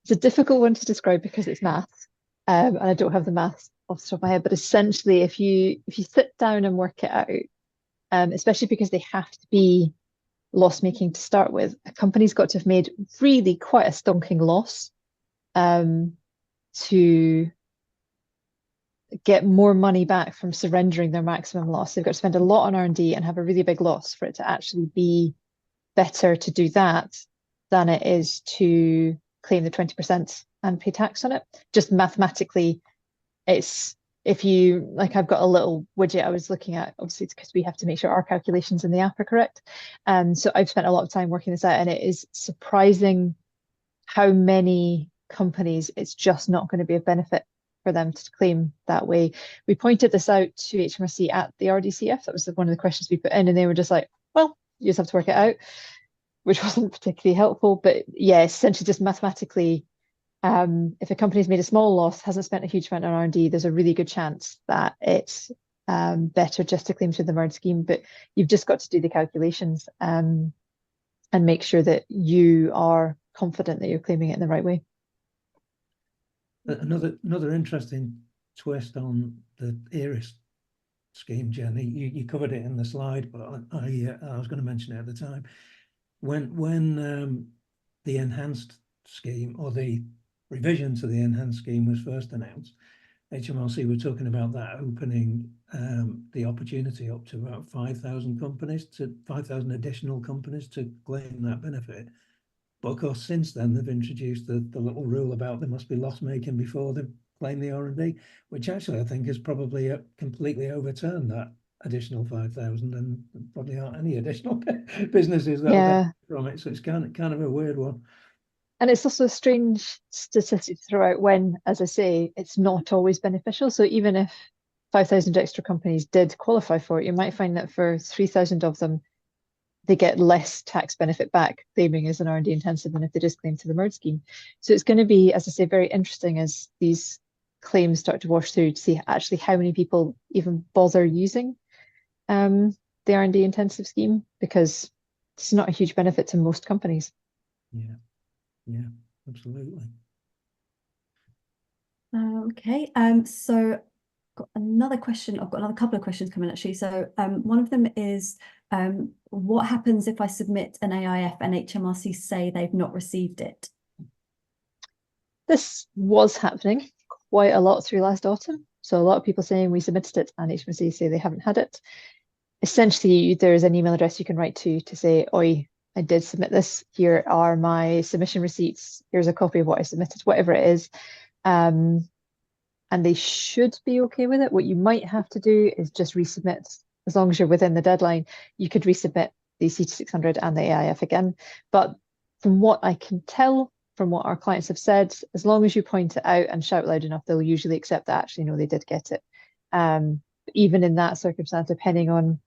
It's a difficult one to describe because it's maths, and I don't have the maths off the top of my head. But essentially, if you sit down and work it out, especially because they have to be loss making to start with, a company's got to have made really quite a stonking loss to get more money back from surrendering their maximum loss. They've got to spend a lot on R&D and have a really big loss for it to actually be better to do that than it is to claim the 20% and pay tax on it. Just mathematically, it's, if you, like, I've got a little widget I was looking at, obviously it's because we have to make sure our calculations in the app are correct. So I've spent a lot of time working this out, and it is surprising how many companies it's just not going to be a benefit for them to claim that way. We pointed this out to HMRC at the RDCF. That was one of the questions we put in, and they were just like, well, you just have to work it out, which wasn't particularly helpful. But yeah, essentially just mathematically, if a company's made a small loss, hasn't spent a huge amount on R&D, there's a really good chance that it's better just to claim through the merged scheme. But you've just got to do the calculations and make sure that you are confident that you're claiming it in the right way. Another interesting twist on the IRIS scheme, Jenny. You covered it in the slide, but I was going to mention it at the time. When the enhanced scheme, or the revision to the enhanced scheme, was first announced, HMRC were talking about that opening the opportunity up to about 5,000 companies, to 5,000 additional companies to claim that benefit. But of course, since then, they've introduced the little rule about they must be loss making before they claim the R&D, which actually I think has probably completely overturned that additional 5,000, and probably aren't any additional businesses that benefit from it. So it's kind of a weird one. And it's also a strange statistic to throw out when, as I say, it's not always beneficial. So even if 5,000 extra companies did qualify for it, you might find that for 3,000 of them, they get less tax benefit back claiming as an R&D intensive than if they just claim to the merge scheme. So it's going to be, as I say, very interesting as these claims start to wash through to see actually how many people even bother using the R&D intensive scheme, because it's not a huge benefit to most companies. Yeah, absolutely. Okay, so got another question. I've got another couple of questions coming actually. So one of them is, what happens if I submit an AIF and HMRC say they've not received it? This was happening quite a lot through last autumn. So a lot of people saying we submitted it and HMRC say they haven't had it. Essentially, there's an email address you can write to say, oi, I did submit this. Here are my submission receipts. Here's a copy of what I submitted, whatever it is. And they should be okay with it. What you might have to do is just resubmit. As long as you're within the deadline, you could resubmit the CT600 and the AIF again. But from what I can tell, from what our clients have said, as long as you point it out and shout loud enough, they'll usually accept that actually, no, they did get it. Even in that circumstance, depending on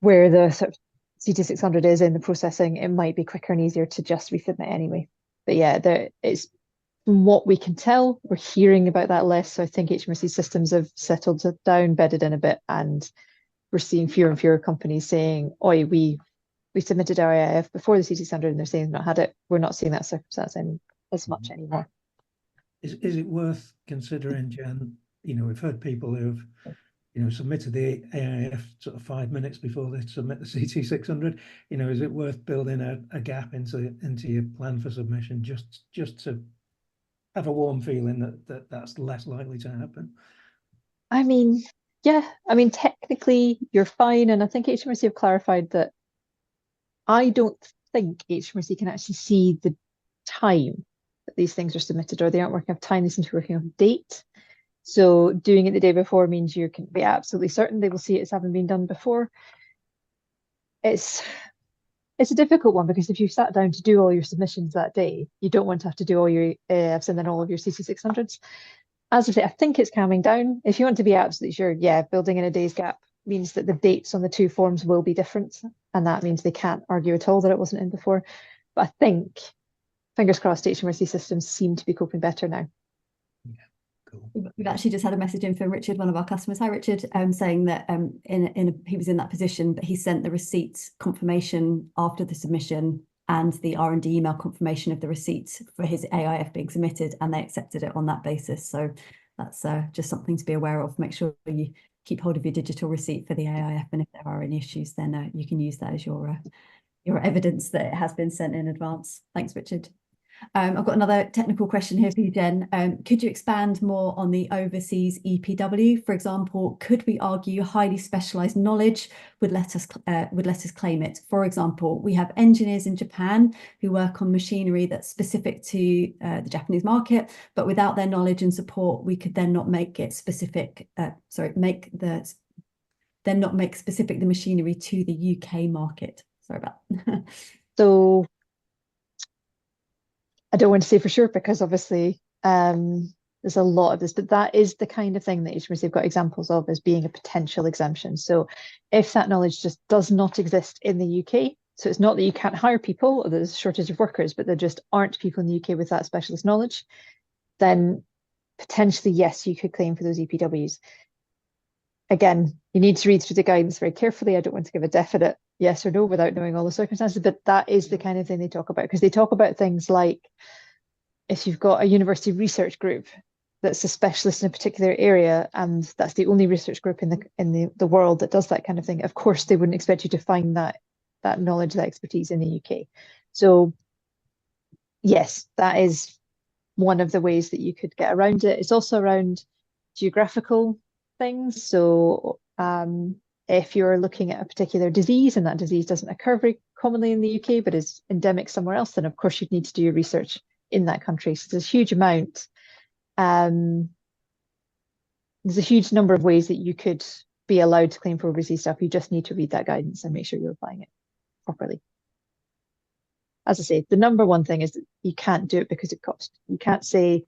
where the sort of CT600 is in the processing, it might be quicker and easier to just resubmit anyway. But yeah, it's, from what we can tell, we're hearing about that less. So I think HMRC systems have settled down, bedded in a bit, and we're seeing fewer and fewer companies saying, oi, we submitted our AIF before the CT600 and they're saying they've not had it. We're not seeing that circumstance as much anymore. Is it worth considering, Jen? We've heard people who've submitted the AIF sort of 5 minutes before they submit the CT600. Is it worth building a gap into your plan for submission just to have a warm feeling that's less likely to happen? I mean, yeah, technically you're fine. And I think HMRC have clarified that I don't think HMRC can actually see the time that these things are submitted, or they aren't working off time, they seem to be working off date. So doing it the day before means you can be absolutely certain they will see it as having been done before. It's a difficult one, because if you sat down to do all your submissions that day, you don't want to have to do all your send in all of your CC600s. As I say, I think it's calming down. If you want to be absolutely sure, yeah, building in a day's gap means that the dates on the two forms will be different, and that means they can't argue at all that it wasn't in before. But I think, fingers crossed, HMRC systems seem to be coping better now. Cool. We've actually just had a message in from Richard, one of our customers. Hi, Richard, saying that he was in that position, but he sent the receipt confirmation after the submission and the R&D email confirmation of the receipt for his AIF being submitted, and they accepted it on that basis. So that's just something to be aware of. Make sure you keep hold of your digital receipt for the AIF, and if there are any issues, then you can use that as your evidence that it has been sent in advance. Thanks, Richard. I've got another technical question here for you, Jen. Could you expand more on the overseas EPW? For example, could we argue highly specialised knowledge would let us claim it? For example, we have engineers in Japan who work on machinery that's specific to the Japanese market, but without their knowledge and support, we could then not make it specific. Then not make specific the machinery to the UK market. Sorry about that. So I don't want to say for sure, because obviously there's a lot of this, but that is the kind of thing that HMRC have got examples of as being a potential exemption. So if that knowledge just does not exist in the UK, so it's not that you can't hire people or there's a shortage of workers, but there just aren't people in the UK with that specialist knowledge, then potentially, yes, you could claim for those EPWs. Again, you need to read through the guidance very carefully. I don't want to give a definite yes or no without knowing all the circumstances, but that is the kind of thing they talk about, because they talk about things like, if you've got a university research group that's a specialist in a particular area, and that's the only research group in the world that does that kind of thing, of course they wouldn't expect you to find that knowledge, that expertise in the UK. So yes, that is one of the ways that you could get around it. It's also around geographical things. So if you're looking at a particular disease and that disease doesn't occur very commonly in the UK but is endemic somewhere else, then of course you'd need to do your research in that country. So there's a huge amount. There's a huge number of ways that you could be allowed to claim for overseas stuff. You just need to read that guidance and make sure you're applying it properly. As I say, the number one thing is that you can't do it because it costs. You can't say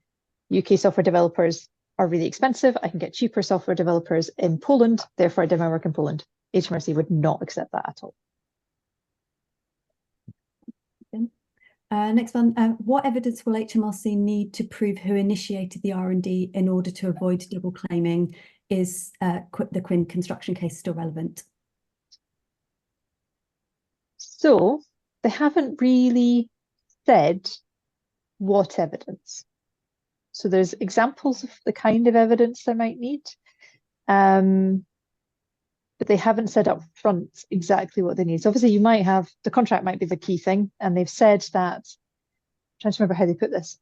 UK software developers are really expensive. I can get cheaper software developers in Poland, therefore I do my work in Poland. HMRC would not accept that at all. Next one, what evidence will HMRC need to prove who initiated the R&D in order to avoid double claiming? Is the Quinn construction case still relevant? So they haven't really said what evidence. So there's examples of the kind of evidence they might need, but they haven't said up front exactly what they need. So obviously you might have, the contract might be the key thing, and they've said that, I'm trying to remember how they put this.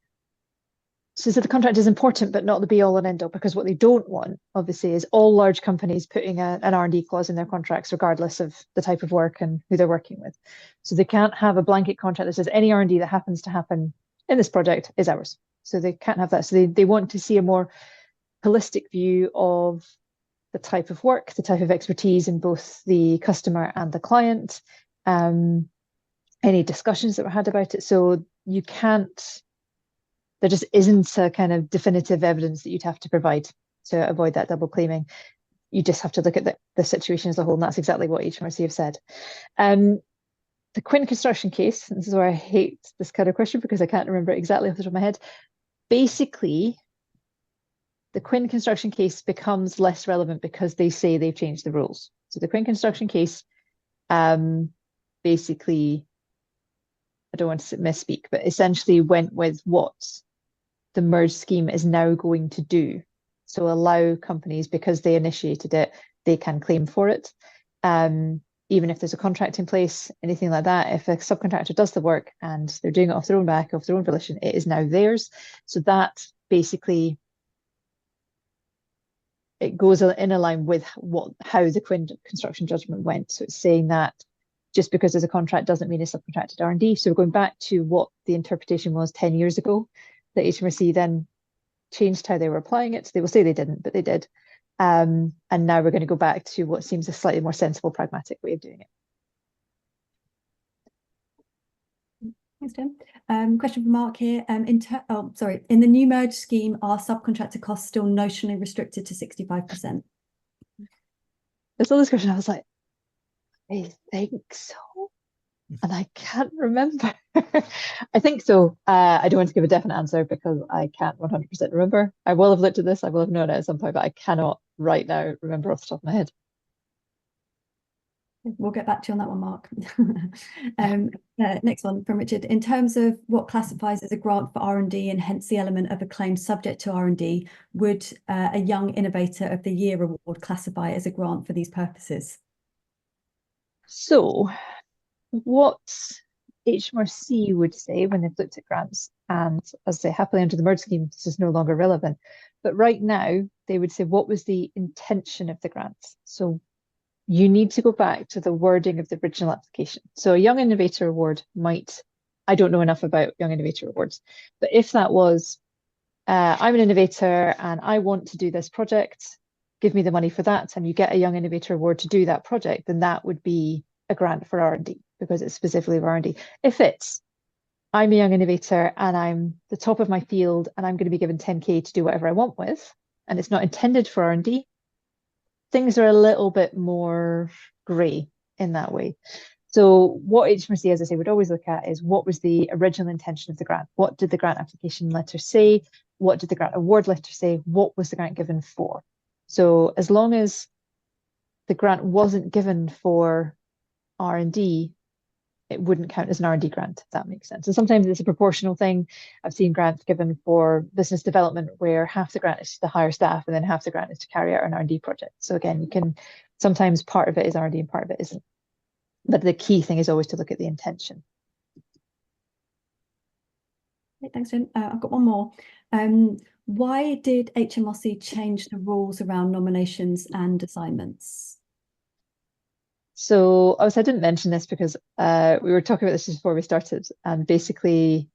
So the contract is important, but not the be all and end all, because what they don't want, obviously, is all large companies putting an R&D clause in their contracts, regardless of the type of work and who they're working with. So they can't have a blanket contract that says any R&D that happens to happen in this project is ours. So they can't have that. So they want to see a more holistic view of the type of work, the type of expertise in both the customer and the client, any discussions that were had about it. So you can't, there just isn't a kind of definitive evidence that you'd have to provide to avoid that double claiming. You just have to look at the situation as a whole, and that's exactly what HMRC have said. The Quinn construction case, this is where I hate this kind of question because I can't remember it exactly off the top of my head. Basically, the Quinn construction case becomes less relevant because they say they've changed the rules. So the Quinn construction case, basically, I don't want to misspeak, but essentially went with what the merged scheme is now going to do. So allow companies, because they initiated it, they can claim for it. Even if there's a contract in place, anything like that, if a subcontractor does the work and they're doing it off their own back, off their own volition, it is now theirs. So that basically, it goes in a line with how the Quinn construction judgment went. So it's saying that just because there's a contract doesn't mean it's subcontracted R&D. So we're going back to what the interpretation was 10 years ago, that HMRC then changed how they were applying it. They will say they didn't, but they did. And now we're going to go back to what seems a slightly more sensible, pragmatic way of doing it. Thanks, Tim. Question from Mark here. In the new merge scheme, are subcontractor costs still notionally restricted to 65%? I saw this question, I was like, I think so. And I can't remember. I think so. I don't want to give a definite answer because I can't 100% remember. I will have looked at this, I will have known it at some point, but I cannot right now remember off the top of my head. We'll get back to you on that one, Mark. Next one from Richard. In terms of what classifies as a grant for R&D and hence the element of a claim subject to R&D, would a Young Innovator of the Year award classify as a grant for these purposes? So what HMRC would say when they've looked at grants, and as they happily under the merge scheme, this is no longer relevant, but right now they would say, what was the intention of the grant? So you need to go back to the wording of the original application. So a Young Innovator Award might, I don't know enough about Young Innovator Awards, but if that was, I'm an innovator and I want to do this project, give me the money for that, and you get a Young Innovator Award to do that project, then that would be a grant for R&D because it's specifically for R&D. If it's, I'm a young innovator and I'm the top of my field and I'm going to be given 10K to do whatever I want with, and it's not intended for R&D, things are a little bit more grey in that way. So what HMRC, as I say, would always look at is what was the original intention of the grant? What did the grant application letter say? What did the grant award letter say? What was the grant given for? So as long as the grant wasn't given for R&D, it wouldn't count as an R&D grant, if that makes sense. And sometimes it's a proportional thing. I've seen grants given for business development where half the grant is to hire staff and then half the grant is to carry out an R&D project. So again, you can, sometimes part of it is R&D and part of it isn't. But the key thing is always to look at the intention. Thanks, Jen. I've got one more. Why did HMRC change the rules around nominations and assignments? So I didn't mention this because we were talking about this just before we started, and basically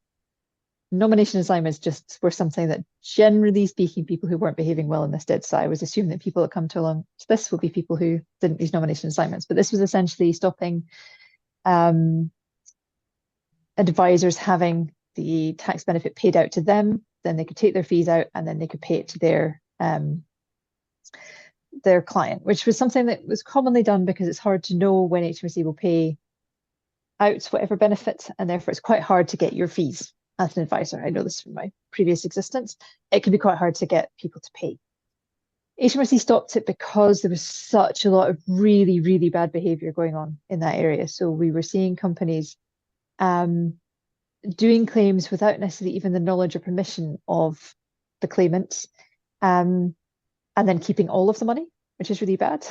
nomination assignments just were something that, generally speaking, people who weren't behaving well in this did. So I was assuming that people that come to along to this will be people who didn't use nomination assignments, but this was essentially stopping advisors having the tax benefit paid out to them, then they could take their fees out and then they could pay it to their client, which was something that was commonly done because it's hard to know when HMRC will pay out whatever benefit, and therefore it's quite hard to get your fees as an advisor. I know this from my previous existence. It can be quite hard to get people to pay. HMRC stopped it because there was such a lot of really, really bad behavior going on in that area. So we were seeing companies doing claims without necessarily even the knowledge or permission of the claimants, and then keeping all of the money, which is really bad.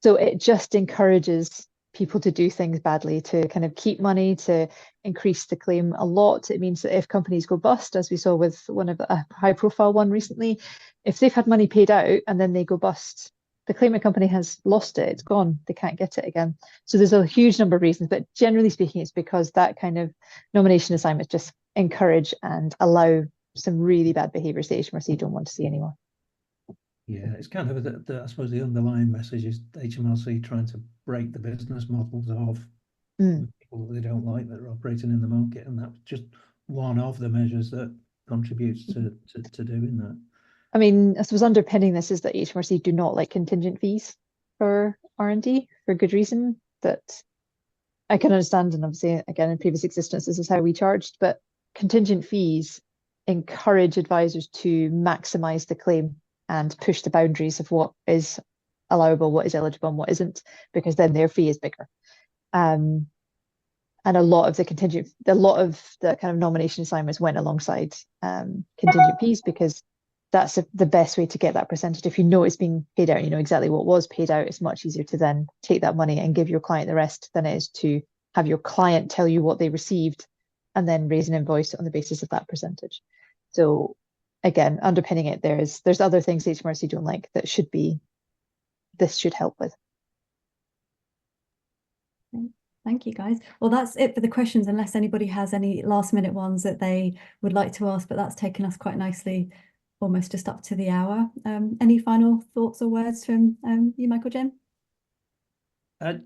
So it just encourages people to do things badly, to kind of keep money, to increase the claim a lot. It means that if companies go bust, as we saw with one of a high profile one recently, if they've had money paid out and then they go bust, the claimant company has lost it, it's gone, they can't get it again. So there's a huge number of reasons, but generally speaking, it's because that kind of nomination assignments just encourage and allow some really bad behaviours that HMRC don't want to see anymore. Yeah, it's kind of, I suppose the underlying message is HMRC trying to break the business models of people that they don't like that are operating in the market, and that's just one of the measures that contributes to doing that. I mean, I suppose underpinning this is that HMRC do not like contingent fees for R&D for good reason, that I can understand, and obviously, again, in previous existence, this is how we charged, but contingent fees encourage advisors to maximise the claim and push the boundaries of what is allowable, what is eligible, and what isn't, because then their fee is bigger. And a lot of the kind of nomination assignments went alongside contingent fees because that's the best way to get that percentage. If you know it's being paid out, you know exactly what was paid out, it's much easier to then take that money and give your client the rest than it is to have your client tell you what they received and then raise an invoice on the basis of that percentage. So again, underpinning it, there's other things HMRC don't like that this should help with. Thank you, guys. Well, that's it for the questions, unless anybody has any last minute ones that they would like to ask, but that's taken us quite nicely, almost just up to the hour. Any final thoughts or words from you, Michael, Jen?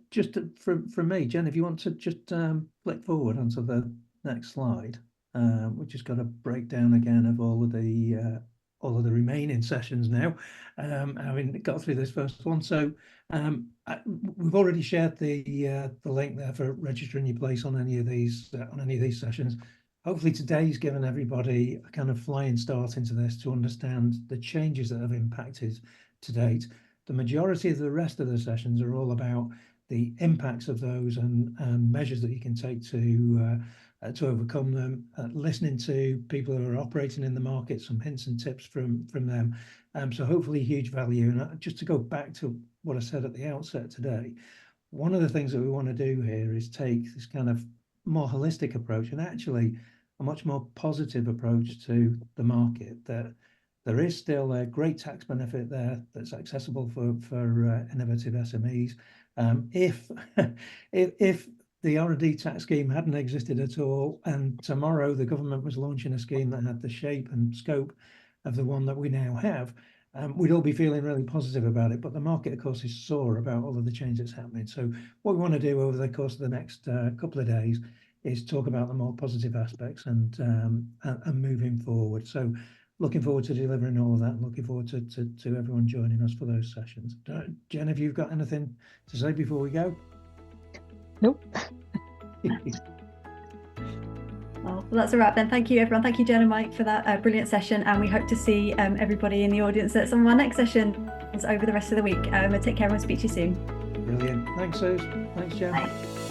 Just from me, Jen, if you want to just flick forward onto the next slide, we've just got a breakdown again of all of the remaining sessions now, having got through this first one. So we've already shared the link there for registering your place on any of these sessions. Hopefully today's given everybody a kind of flying start into this to understand the changes that have impacted to date. The majority of the rest of the sessions are all about the impacts of those and measures that you can take to overcome them, listening to people who are operating in the market, some hints and tips from them. So hopefully huge value. And just to go back to what I said at the outset today, one of the things that we want to do here is take this kind of more holistic approach and actually a much more positive approach to the market, that there is still a great tax benefit there that's accessible for innovative SMEs. If the R&D tax scheme hadn't existed at all, and tomorrow the government was launching a scheme that had the shape and scope of the one that we now have, we'd all be feeling really positive about it. But the market, of course, is sore about all of the change that's happening. So what we want to do over the course of the next couple of days is talk about the more positive aspects and moving forward. So looking forward to delivering all of that, and looking forward to everyone joining us for those sessions. Jen, have you got anything to say before we go? Nope. Well, that's a wrap then. Thank you, everyone. Thank you, Jen and Mike, for that brilliant session. And we hope to see everybody in the audience at some of our next sessions over the rest of the week. Take care and we'll speak to you soon. Brilliant. Thanks, Suze. Thanks, Jen. Bye.